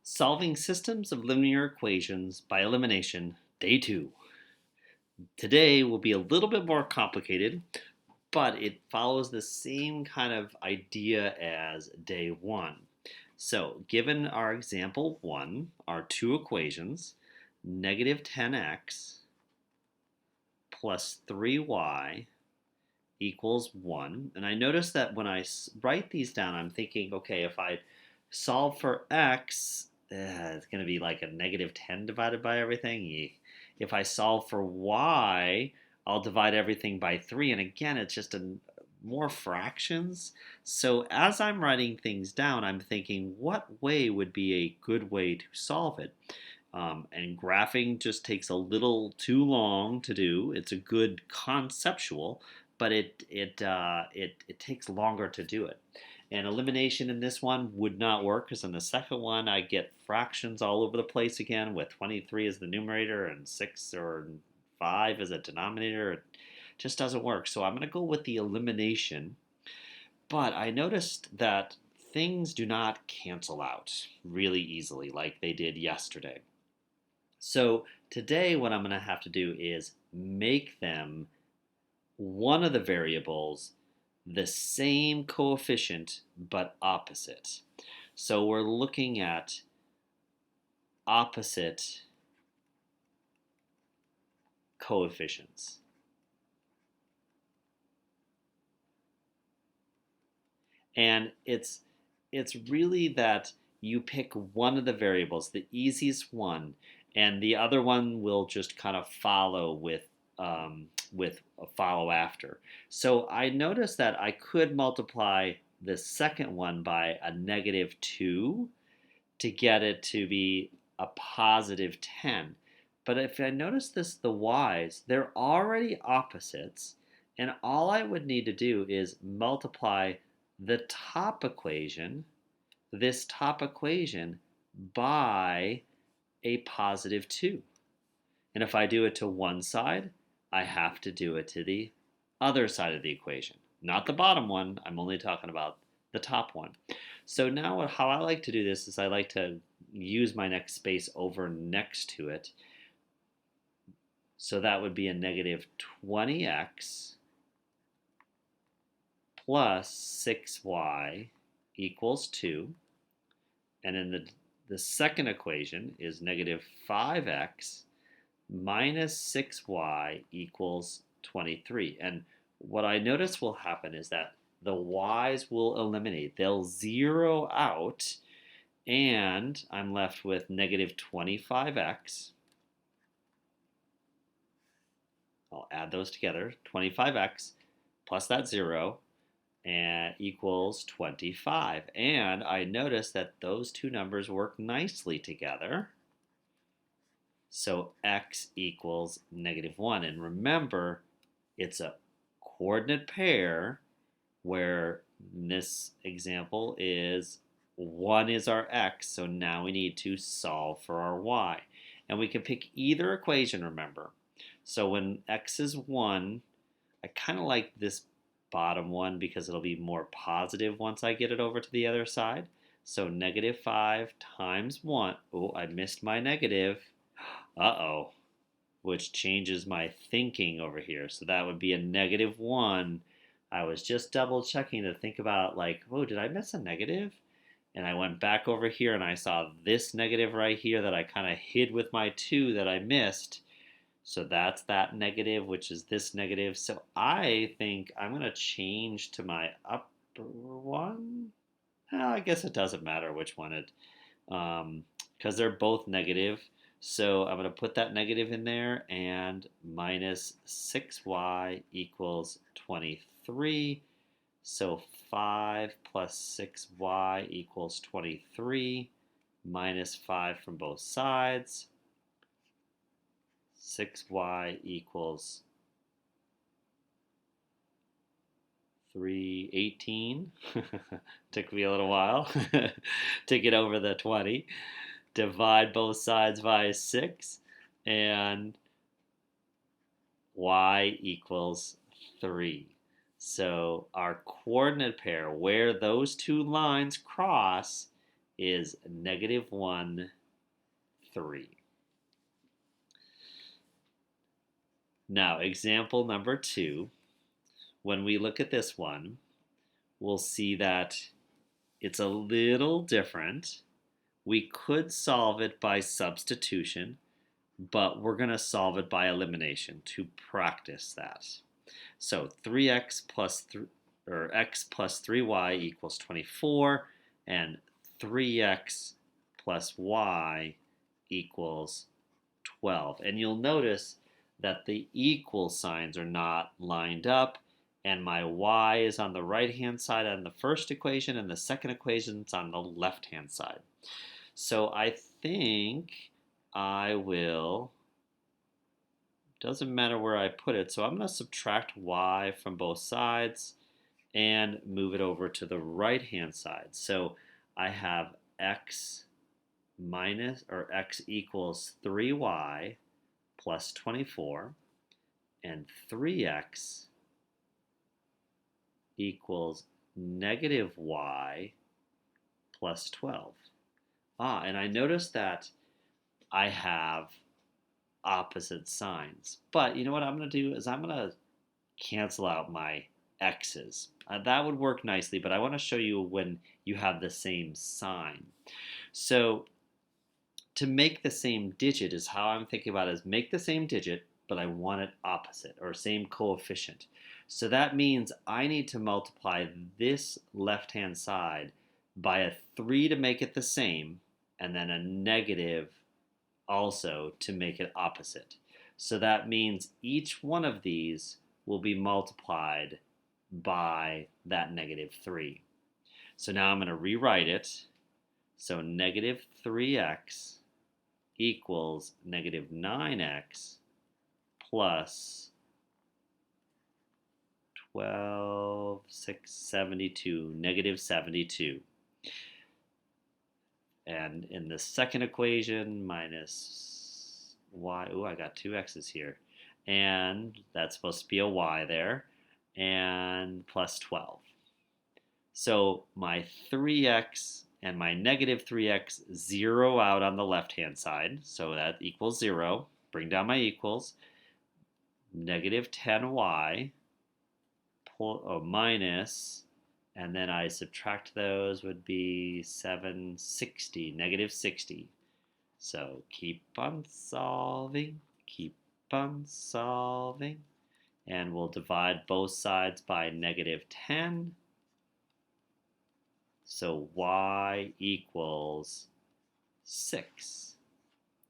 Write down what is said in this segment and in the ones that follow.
Solving systems of linear equations by elimination, day 2. Today will be a little bit more complicated, but it follows the same kind of idea as day 1. So, given our example 1, our two equations, negative 10x plus 3y equals 1. And I notice that when I write these down, I'm thinking, okay, if I solve for x, it's going to be like a negative 10 divided by everything. If I solve for y, I'll divide everything by 3. And again, it's just more fractions. So as I'm writing things down, I'm thinking, what way would be a good way to solve it? And graphing just takes a little too long to do. It's a good conceptual, but it takes longer to do it. And elimination in this one would not work because in the second one I get fractions all over the place again with 23 as the numerator and 6 or 5 as a denominator. It just doesn't work. So I'm going to go with the elimination. But I noticed that things do not cancel out really easily like they did yesterday. So today what I'm going to have to do is make them one of the variables the same coefficient but opposite. So we're looking at opposite coefficients. And it's really that you pick one of the variables, the easiest one, and the other one will just kind of follow with a follow after. So I noticed that I could multiply the second one by a negative 2 to get it to be a positive 10. But if I notice this, the y's, they're already opposites, and all I would need to do is multiply the top equation, this top equation, by a positive 2. And if I do it to one side, I have to do it to the other side of the equation. Not the bottom one, I'm only talking about the top one. So now how I like to do this is I like to use my next space over next to it. So that would be a negative 20x plus 6y equals 2. And then the second equation is negative 5x minus 6y equals 23. And what I notice will happen is that the y's will eliminate. They'll zero out, and I'm left with negative 25x. I'll add those together. 25x plus that 0 and equals 25. And I notice that those two numbers work nicely together. So x equals negative 1. And remember, it's a coordinate pair where in this example is 1 is our x, so now we need to solve for our y. And we can pick either equation, remember. So when x is 1, I kind of like this bottom one because it'll be more positive once I get it over to the other side. So negative 5 times 1. Oh, I missed my negative. Uh-oh. Which changes my thinking over here. So that would be a negative 1. I was just double checking to think about like, oh, did I miss a negative? And I went back over here and I saw this negative right here that I kind of hid with my 2 that I missed. So that's that negative, which is this negative. So I think I'm going to change to my upper one. Well, I guess it doesn't matter which one it, because they're both negative. So I'm going to put that negative in there, and minus 6y equals 23. So 5 plus 6y equals 23, minus 5 from both sides. 6y equals 318. Took me a little while to get over the 20. Divide both sides by 6, and y equals 3. So our coordinate pair, where those two lines cross, is -1, 3. Now, example number 2, when we look at this one, we'll see that it's a little different. We could solve it by substitution, but we're going to solve it by elimination to practice that. So 3x plus 3, or x plus 3y equals 24, and 3x plus y equals 12. And you'll notice that the equal signs are not lined up, and my y is on the right-hand side on the first equation, and the second equation is on the left-hand side. So I think I will, doesn't matter where I put it, so I'm going to subtract y from both sides and move it over to the right-hand side. So I have x equals 3y plus 24, and 3x equals -y plus 12. And I noticed that I have opposite signs. But you know what I'm going to do is I'm going to cancel out my x's. That would work nicely, but I want to show you when you have the same sign. So to make the same digit is how I'm thinking about it, is make the same digit, but I want it opposite, or same coefficient. So that means I need to multiply this left-hand side by a 3 to make it the same, and then a negative also to make it opposite. So that means each one of these will be multiplied by that -3. So now I'm going to rewrite it. So -3x equals -9x plus 12, 6, 72, -72. And in the second equation, minus y, I got 2 x's here. And that's supposed to be a y there. And plus 12. So my 3x and my -3x zero out on the left-hand side. So that equals 0. Bring down my equals. -10y minus, and then I subtract those, would be 760, -60. So keep on solving, and we'll divide both sides by -10. So y equals 6.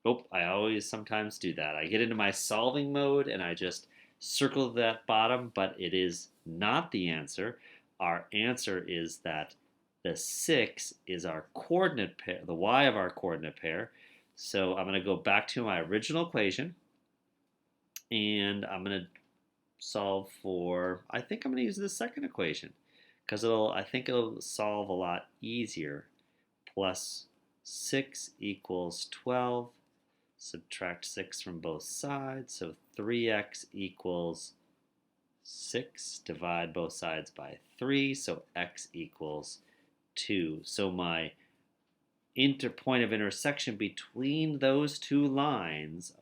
Oh, I always sometimes do that. I get into my solving mode and I just circle that bottom, but it is not the answer. Our answer is that the 6 is our coordinate pair, the y of our coordinate pair. So I'm going to go back to my original equation, and I'm going to solve for, I think I'm going to use the second equation, because I think it'll solve a lot easier. Plus 6 equals 12. Subtract 6 from both sides, so 3x equals 6. Divide both sides by 3, so x equals 2. So my point of intersection between those two lines,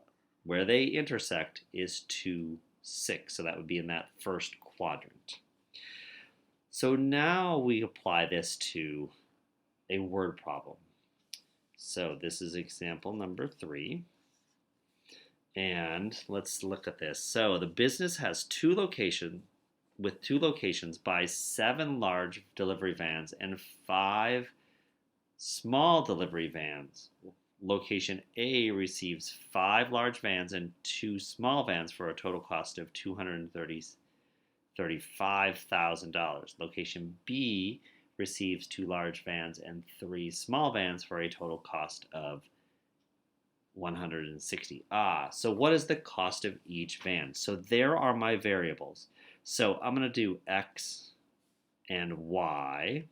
where they intersect, is 2, 6. So that would be in that first quadrant. So now we apply this to a word problem. So this is example number 3. And let's look at this. So the business has 2 locations, buys 7 large delivery vans and 5 small delivery vans. Location A receives 5 large vans and 2 small vans for a total cost of $235,000. Location B receives 2 large vans and 3 small vans for a total cost of $160. So what is the cost of each van? So there are my variables. So I'm going to do x and y.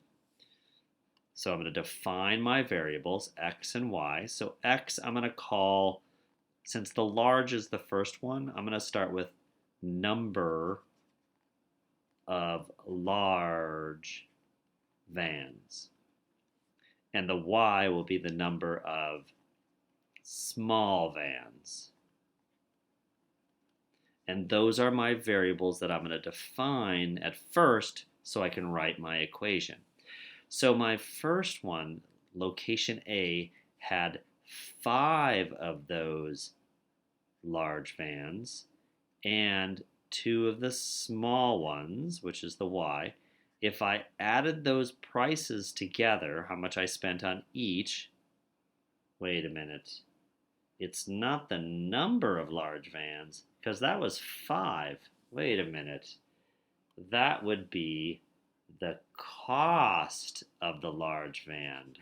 So I'm going to define my variables, x and y. So x I'm going to call, since the large is the first one, I'm going to start with number of large vans. and the y will be the number of small vans. And those are my variables that I'm going to define at first so I can write my equation. So my first one, location A, had 5 of those large vans and 2 of the small ones, which is the y. If I added those prices together, how much I spent on each, wait a minute, it's not the number of large vans, because that was 5. Wait a minute. That would be the cost of the large van.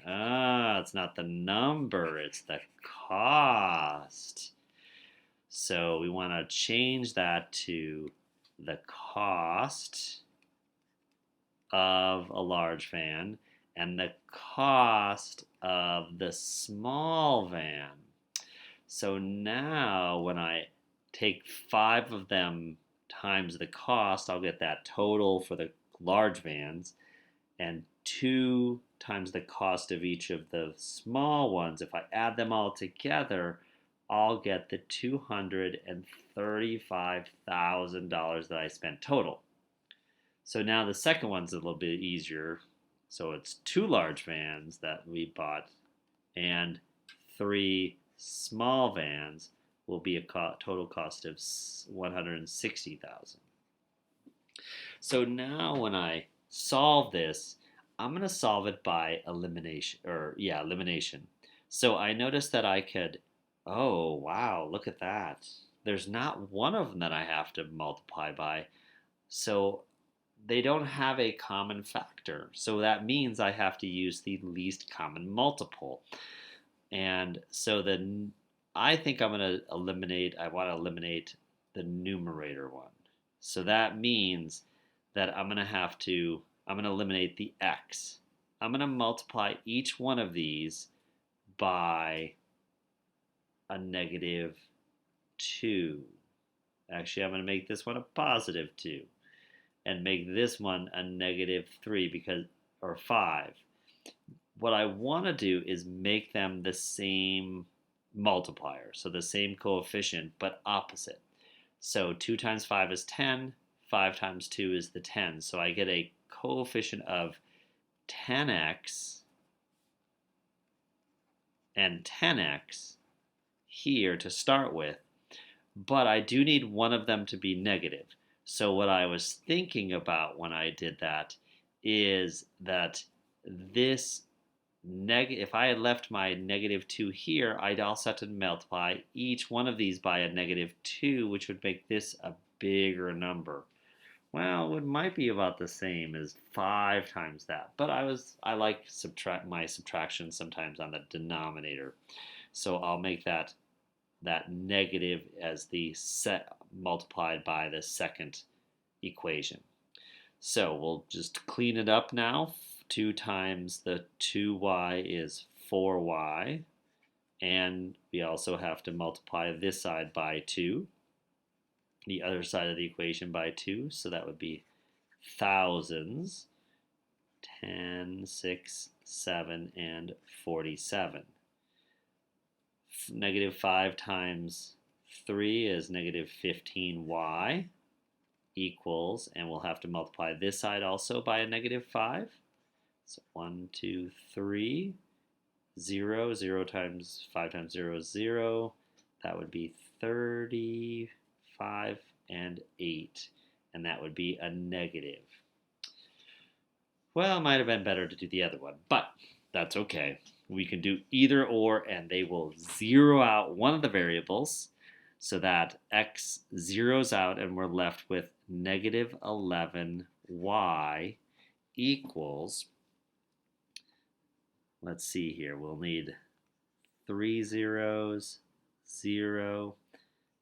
It's not the number, it's the cost. So we want to change that to the cost of a large van and the cost of the small van. So now when I take 5 of them times the cost, I'll get that total for the large vans, and 2 times the cost of each of the small ones. If I add them all together, I'll get the $235,000 that I spent total. So now the second one's a little bit easier. So it's 2 large vans that we bought and 3 small vans will be a total cost of $160,000. So now when I solve this, I'm going to solve it by elimination. So I noticed that I could, oh wow, look at that. There's not one of them that I have to multiply by. So they don't have a common factor. So that means I have to use the least common multiple. And so then I think I'm going to eliminate, I want to eliminate the numerator one. So that means that I'm going to eliminate the x. I'm going to multiply each one of these by a negative 2. Actually, I'm going to make this one a positive 2 and make this one a negative 3 or 5. What I want to do is make them the same multiplier, so the same coefficient, but opposite. So 2 times 5 is 10, 5 times 2 is the 10. So I get a coefficient of 10x and 10x here to start with, but I do need one of them to be negative. So what I was thinking about when I did that is that this if I had left my negative 2 here, I'd also have to multiply each one of these by a negative 2, which would make this a bigger number. Well, it might be about the same as 5 times that, but I like my subtraction sometimes on the denominator. So I'll make that negative as the set multiplied by the second equation. So we'll just clean it up now. 2 times the 2y is 4y, and we also have to multiply this side by 2, the other side of the equation by 2, so that would be thousands, 10, 6, 7, and 47. Negative 5 times 3 is negative 15y equals, and we'll have to multiply this side also by a negative 5. So 1, 2, 3, 0, 0 times 5 times 0 is 0. That would be 35 and 8. And that would be a negative. Well, it might have been better to do the other one, but that's okay. We can do either or, and they will zero out one of the variables so that x zeroes out, and we're left with negative 11y equals, let's see here, we'll need 3 zeros, 0,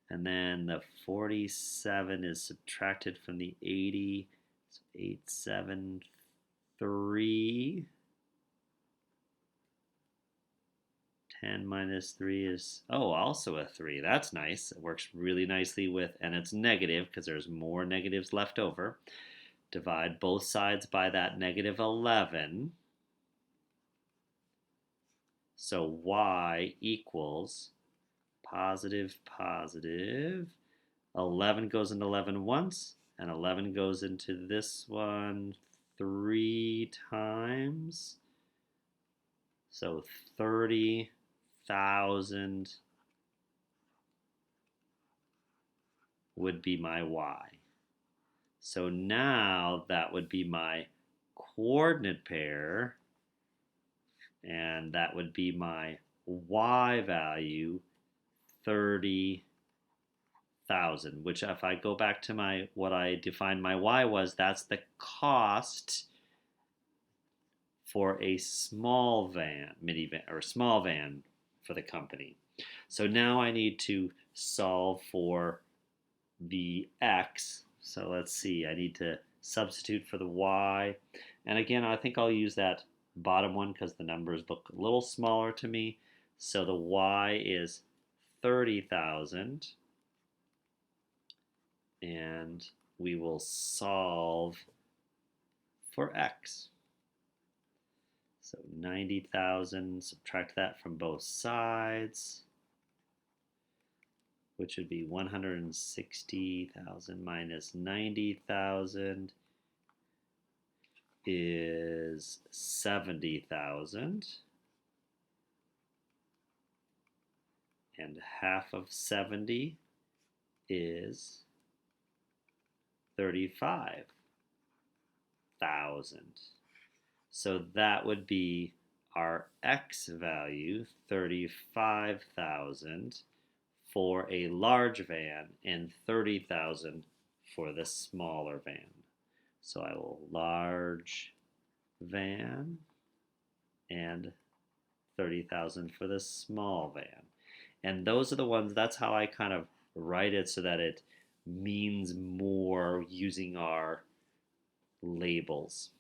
and then the 47 is subtracted from the 80, so 873. 10 minus 3 is, also a 3. That's nice. It works really nicely with, and it's negative because there's more negatives left over. Divide both sides by that negative 11. So y equals positive, positive. 11 goes into 11 once, and 11 goes into this one 3 times. So 30,000 would be my y. So now that would be my coordinate pair, and that would be my y value, 30,000, which if I go back to my what I defined my y was, that's the cost for a small van, minivan, or small van for the company. So now I need to solve for the x. So let's see, I need to substitute for the y. And again, I think I'll use that bottom one because the numbers look a little smaller to me. So the y is 30,000. And we will solve for x. So 90,000, subtract that from both sides, which would be 160,000 minus 90,000 is 70,000. And half of 70 is 35,000. So that would be our x value, 35,000 for a large van and 30,000 for the smaller van. So I will large van and 30,000 for the small van. And those are the ones, that's how I kind of write it so that it means more using our labels.